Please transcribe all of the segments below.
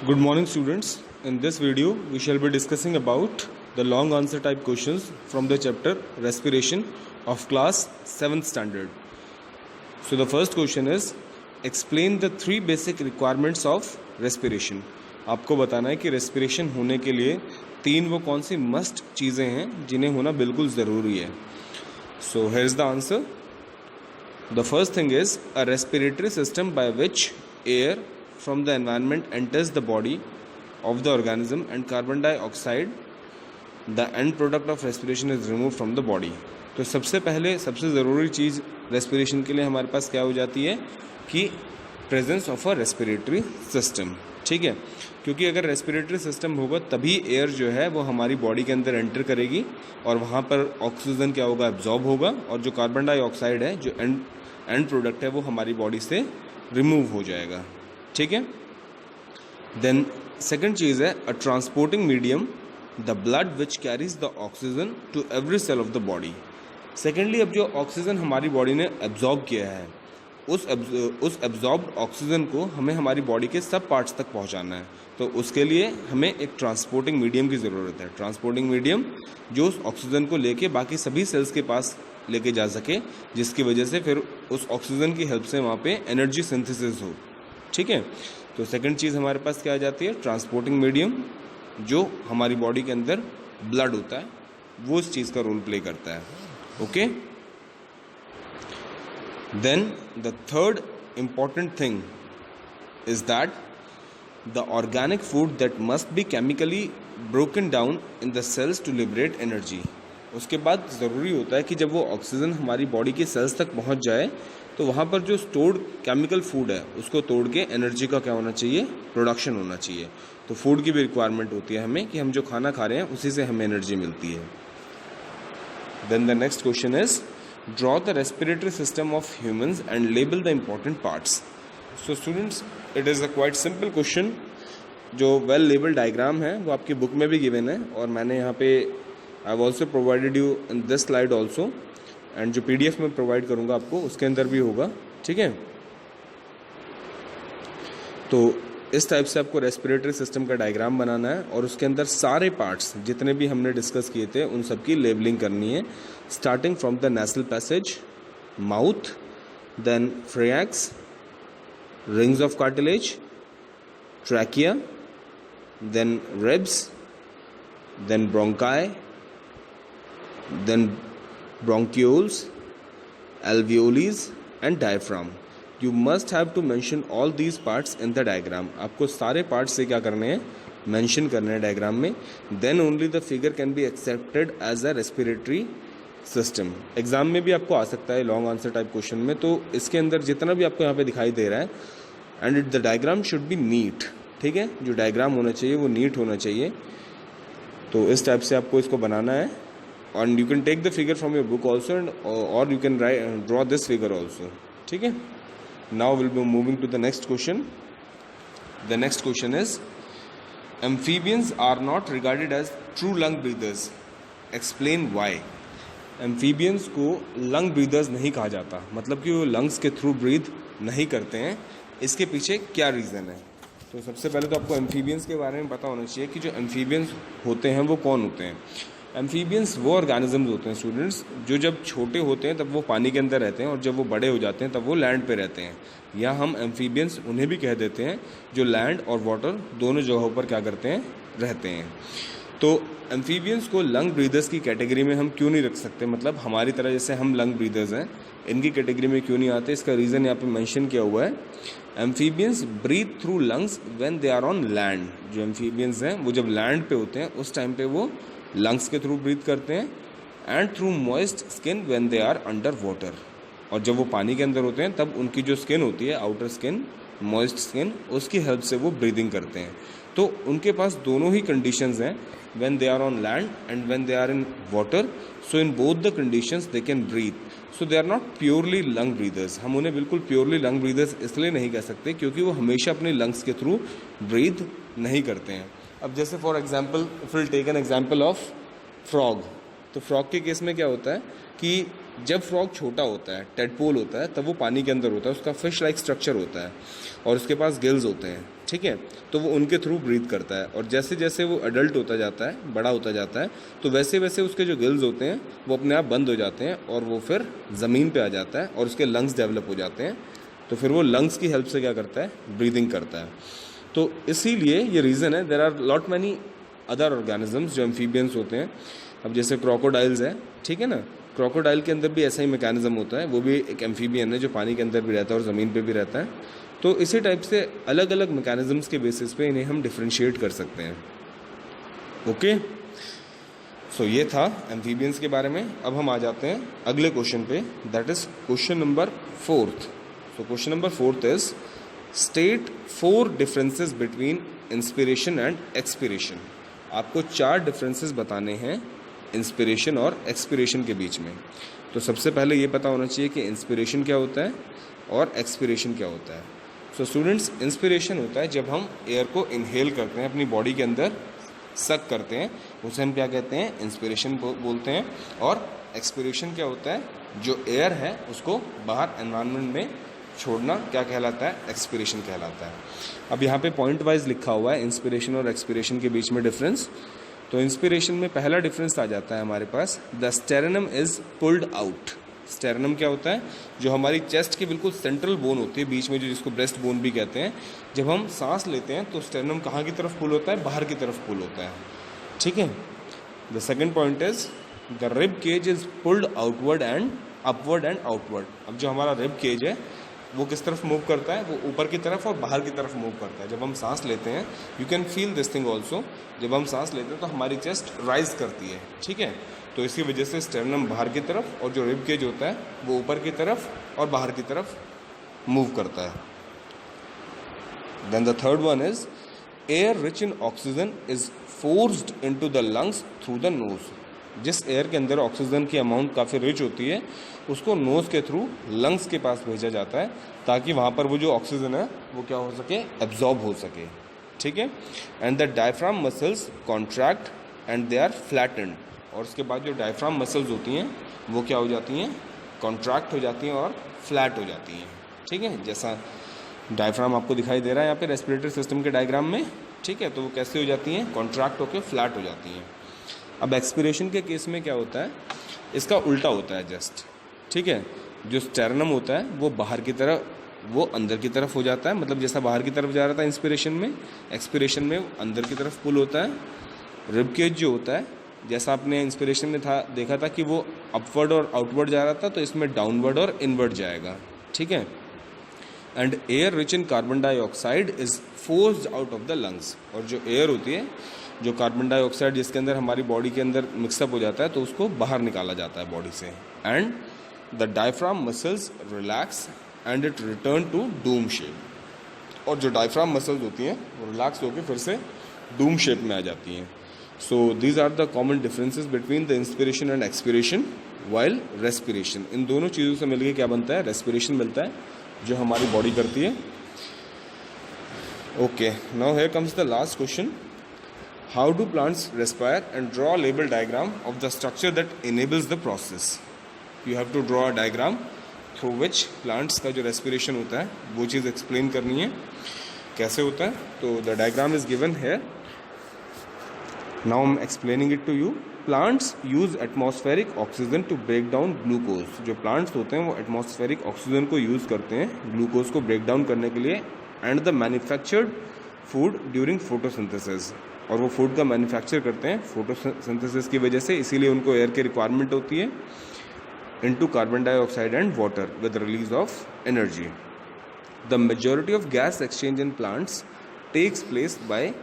Good morning, students. In this video, we shall be discussing about the long answer type questions from the chapter Respiration of class 7th standard. So the first question is, explain the three basic requirements of respiration. आपको बताना है कि respiration होने के लिए तीन वो कौन सी मस्ट चीज़ें हैं जिन्हें होना बिल्कुल ज़रूरी है. So here is the answer. The first thing is a respiratory system by which air from the environment enters the body of the organism and carbon dioxide, the end product of respiration, is removed from the body. तो सबसे पहले सबसे ज़रूरी चीज़ respiration के लिए हमारे पास क्या हो जाती है कि presence of a respiratory system. ठीक है, क्योंकि अगर रेस्पिरेटरी सिस्टम होगा तभी एयर जो है वो हमारी बॉडी के अंदर एंटर करेगी और वहाँ पर ऑक्सीजन क्या होगा, एब्जॉर्ब होगा, और जो कार्बन डाइऑक्साइड है जो एंड प्रोडक्ट है वो हमारी बॉडी से रिमूव हो जाएगा. ठीक है. देन सेकेंड चीज़ है a transporting medium, the blood which carries the oxygen to every cell of the body. Secondly, अब जो ऑक्सीजन हमारी बॉडी ने एब्जॉर्ब किया है उस एब्जॉर्ब ऑक्सीजन को हमें हमारी बॉडी के सब पार्ट्स तक पहुंचाना है. तो उसके लिए हमें एक ट्रांसपोर्टिंग मीडियम की ज़रूरत है. ट्रांसपोर्टिंग मीडियम जो उस ऑक्सीजन को लेके बाकी सभी सेल्स के पास लेके जा सके, जिसकी वजह से फिर उस ऑक्सीजन की हेल्प से वहाँ पे एनर्जी सिंथेसिस हो. ठीक है. तो सेकंड चीज़ हमारे पास क्या आ जाती है, ट्रांसपोर्टिंग मीडियम जो हमारी बॉडी के अंदर ब्लड होता है वो इस चीज़ का रोल प्ले करता है. Okay. Then the third important thing is that the organic food that must be chemically broken down in the cells to liberate energy. उसके बाद ज़रूरी होता है कि जब वो ऑक्सीजन हमारी बॉडी के सेल्स तक पहुंच जाए तो वहाँ पर जो स्टोर्ड केमिकल फूड है उसको तोड़ के एनर्जी का क्या होना चाहिए, प्रोडक्शन होना चाहिए. तो फूड की भी रिक्वायरमेंट होती है हमें कि हम जो खाना खा रहे हैं उसी से हमें एनर्जी मिलती है. Then the next question is draw the respiratory system of humans and label the important parts. So students, it is a quite simple question. जो वेल लेबल डायग्राम है वो आपकी बुक में भी गिवन है और मैंने यहाँ पे I have also provided you in this slide also, and जो PDF में प्रोवाइड करूँगा आपको उसके अंदर भी होगा. ठीक है. तो इस टाइप से आपको रेस्पिरेटरी सिस्टम का डायग्राम बनाना है और उसके अंदर सारे पार्ट्स जितने भी हमने डिस्कस किए थे उन सब की लेबलिंग करनी है, starting from the nasal passage, mouth, then pharynx, rings of cartilage, trachea, then ribs, then bronchi, then bronchioles, alveoles and diaphragm. You must have to mention all these parts in the diagram. आपको सारे parts से क्या करने हैं, mention करने हैं diagram में. Then only the figure can be accepted as a respiratory system. Exam में भी आपको आ सकता है लॉन्ग आंसर टाइप क्वेश्चन में. तो इसके अंदर जितना भी आपको यहाँ पे दिखाई दे रहा है, and the diagram should be neat. ठीक है, जो डायग्राम होना चाहिए वो नीट होना चाहिए. तो इस टाइप से आपको इसको बनाना है. And you can take the figure from your book also और you can draw this figure also. ठीक है. Now will be moving to the next question. The next question is amphibians are not regarded as true lung breathers. Explain why. Amphibians को lung breathers नहीं कहा जाता, मतलब कि वो lungs के थ्रू ब्रीथ नहीं करते हैं. इसके पीछे क्या रीज़न है? तो सबसे पहले तो आपको एम्फीबियंस के बारे में पता होना चाहिए कि जो एम्फीबियंस होते हैं वो कौन होते हैं. एम्फीबियंस वो ऑर्गेनिजम्स होते हैं स्टूडेंट्स जो जब छोटे होते हैं तब वो पानी के अंदर रहते हैं और जब वो बड़े हो जाते हैं तब वो लैंड पे रहते हैं. या हम एम्फीबियंस उन्हें भी कह देते हैं जो लैंड और वाटर दोनों जगहों पर क्या करते हैं, रहते हैं. तो एम्फीबियंस को लंग ब्रीदर्स की कैटेगरी में हम क्यों नहीं रख सकते, मतलब हमारी तरह जैसे हम लंग ब्रीदर्स हैं इनकी कैटेगरी में क्यों नहीं आते? इसका रीज़न यहाँ पे मेंशन किया हुआ है. Amphibians breathe through lungs when they are on land. जो एम्फीबियंस हैं वो जब लैंड पे होते हैं उस टाइम पे वो लंग्स के थ्रू ब्रीथ करते हैं, and through moist skin when they are under water. और जब वो पानी के अंदर होते हैं तब उनकी जो स्किन होती है, आउटर स्किन, मॉइस्ट स्किन, उसकी हेल्प से वो ब्रीदिंग करते हैं. तो उनके पास दोनों ही कंडीशंस हैं, when they are on land and when they are in water. So in both the conditions they can breathe. So they are not purely lung breathers. हम उन्हें बिल्कुल purely lung breathers इसलिए नहीं कह सकते क्योंकि वो हमेशा अपने lungs के थ्रू breathe नहीं करते हैं. अब जैसे for example if we'll take an example of frog, तो फ्रॉग के केस में क्या होता है कि जब फ्रॉग छोटा होता है, टेडपोल होता है, तब वो पानी के अंदर होता है, उसका फिश लाइक स्ट्रक्चर होता है और उसके पास गिल्स होते हैं, ठीक है। तो वो उनके थ्रू ब्रीथ करता है और जैसे जैसे वो अडल्ट होता जाता है, बड़ा होता जाता है, तो वैसे वैसे उसके जो गिल्स होते हैं वो अपने आप बंद हो जाते हैं और वो फिर ज़मीन पे आ जाता है और उसके लंग्स डेवलप हो जाते हैं। तो फिर वो लंग्स की हेल्प से क्या करता है, ब्रीदिंग करता है। तो इसीलिए ये रीज़न है, there are lot many other organisms जो एम्फीबियंस होते हैं। अब जैसे क्रोकोडाइल्स है, ठीक है ना, क्रोकोडाइल के अंदर भी ऐसा ही मैकेनिज्म होता है, वो भी एक एम्फीबियन है जो पानी के अंदर भी रहता है और ज़मीन पे भी रहता है। तो इसी टाइप से अलग अलग मैकेनिज्म्स के बेसिस पे इन्हें हम डिफ्रेंशिएट कर सकते हैं। ओके, सो ये था एम्फीबियंस के बारे में। अब हम आ जाते हैं अगले क्वेश्चन पे, that is question number 4। So question number 4 is state 4 differences between inspiration and expiration. आपको 4 डिफरेंसेस बताने हैं इंस्पिरेशन और एक्सपिरेशन के बीच में। तो सबसे पहले ये पता होना चाहिए कि इंस्पिरेशन क्या होता है और एक्सपिरेशन क्या होता है। सो स्टूडेंट्स, इंस्पिरेशन होता है जब हम एयर को इनहेल करते हैं, अपनी बॉडी के अंदर सक करते हैं, उसे हम क्या कहते हैं, इंस्पिरेशन बोलते हैं। और एक्सपिरेशन क्या होता है, जो एयर है उसको बाहर एनवायरनमेंट में छोड़ना क्या कहलाता है, एक्सपिरेशन कहलाता है। अब यहाँ पे पॉइंट वाइज लिखा हुआ है इंस्पिरेशन और एक्सपिरेशन के बीच में डिफरेंस। तो इंस्पिरेशन में पहला डिफरेंस आ जाता है हमारे पास, the sternum is pulled out. Sternum क्या होता है, जो हमारी चेस्ट की बिल्कुल सेंट्रल बोन होती है बीच में, जो जिसको ब्रेस्ट बोन भी कहते हैं। जब हम सांस लेते हैं तो स्टेरनम कहाँ की तरफ पुल होता है, बाहर की तरफ पुल होता है, ठीक है। The second point is the rib cage is pulled outward and upward and outward. अब जो हमारा रिब केज है वो किस तरफ मूव करता है, वो ऊपर की तरफ और बाहर की तरफ मूव करता है। जब हम सांस लेते हैं, you can feel this thing also, जब हम सांस लेते हैं तो हमारी चेस्ट राइज करती है, ठीक है। तो इसकी वजह से स्टेरनम बाहर की तरफ और जो रिब केज होता है वो ऊपर की तरफ और बाहर की तरफ मूव करता है। Then the third one is air rich in oxygen is forced into the lungs through the nose. जिस एयर के अंदर ऑक्सीजन की अमाउंट काफ़ी रिच होती है, उसको नोज़ के थ्रू लंग्स के पास भेजा जाता है, ताकि वहाँ पर वो जो ऑक्सीजन है वो क्या हो सके, एब्जॉर्ब हो सके, ठीक है। And the diaphragm muscles contract and they are flattened. और उसके बाद जो डायफ्राम मसल्स होती हैं वो क्या हो जाती हैं, कॉन्ट्रैक्ट हो जाती हैं और फ्लैट हो जाती हैं, ठीक है। जैसा डायफ्राम आपको दिखाई दे रहा है यहाँ पे रेस्पिरेटरी सिस्टम के डायग्राम में, ठीक है। तो वो कैसे हो जाती हैं, कॉन्ट्रैक्ट होकर फ्लैट हो जाती हैं। अब एक्सपिरेशन के केस में क्या होता है, इसका उल्टा होता है जस्ट, ठीक है। जो स्टेरनम होता है वो बाहर की तरफ, वो अंदर की तरफ हो जाता है, मतलब जैसा बाहर की तरफ जा रहा था इंस्पिरेशन में, एक्सपिरेशन में अंदर की तरफ पुल होता है। रिब केज जो होता है, जैसा आपने इंस्पिरेशन में था देखा था कि वो अपवर्ड और आउटवर्ड जा रहा था, तो इसमें डाउनवर्ड और इनवर्ड जाएगा, ठीक है। And air rich in carbon dioxide is forced out of the lungs. और जो एयर होती है, जो कार्बन डाइऑक्साइड जिसके अंदर हमारी बॉडी के अंदर मिक्सअप हो जाता है, तो उसको बाहर निकाला जाता है बॉडी से। And the diaphragm muscles relax and it return to dome shape. और जो डायफ्राम मसल्स होती हैं वो रिलैक्स होकर फिर से डूम शेप में आ जाती हैं। So these are the common differences between the inspiration and expiration while respiration. इन दोनों चीज़ों से मिलकर क्या बनता है, रेस्पिरेशन मिलता है, जो हमारी बॉडी करती है। Okay, now here comes the last question. How do plants respire and draw a label diagram of the structure that enables the process? You have to draw a diagram through which plants का जो respiration होता है वो चीज़ explain करनी है, कैसे होता है। तो the diagram is given here. Now I'm explaining it to you. Plants use atmospheric oxygen to break down glucose. जो plants होते हैं वो atmospheric oxygen को use करते हैं glucose को break down करने के लिए, and the manufactured food during photosynthesis। और वो फूड का मैन्युफैक्चर करते हैं फोटोसिंथेसिस की वजह से, इसीलिए उनको एयर की रिक्वायरमेंट होती है into carbon dioxide and water with release of energy. The majority of gas exchange in plants takes place by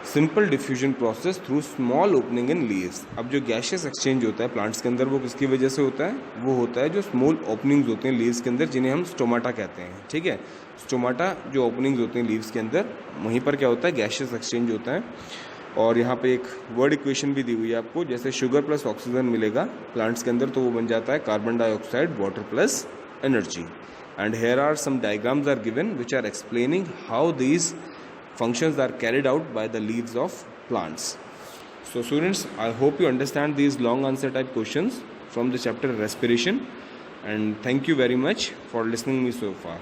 simple diffusion process through small opening in leaves. अब जो गैशियस एक्सचेंज होता है plants के अंदर वो किसकी वजह से होता है, वो होता है जो स्मॉल ओपनिंग्स होते हैं लीव्स के अंदर, जिन्हें हम स्टोमाटा कहते हैं, ठीक है। स्टोमाटा जो ओपनिंग्स होते हैं लीव्स के अंदर, वहीं पर क्या होता है, गैशियस एक्सचेंज होता है। और यहाँ पे एक वर्ड इक्वेशन भी दी हुई है आपको, जैसे शुगर प्लस ऑक्सीजन मिलेगा प्लांट्स के अंदर तो वो बन जाता है carbon dioxide water plus energy. And here are some diagrams are given which are explaining how these functions are carried out by the leaves of plants. So students, I hope you understand these long answer type questions from the chapter respiration. And thank you very much for listening me so far.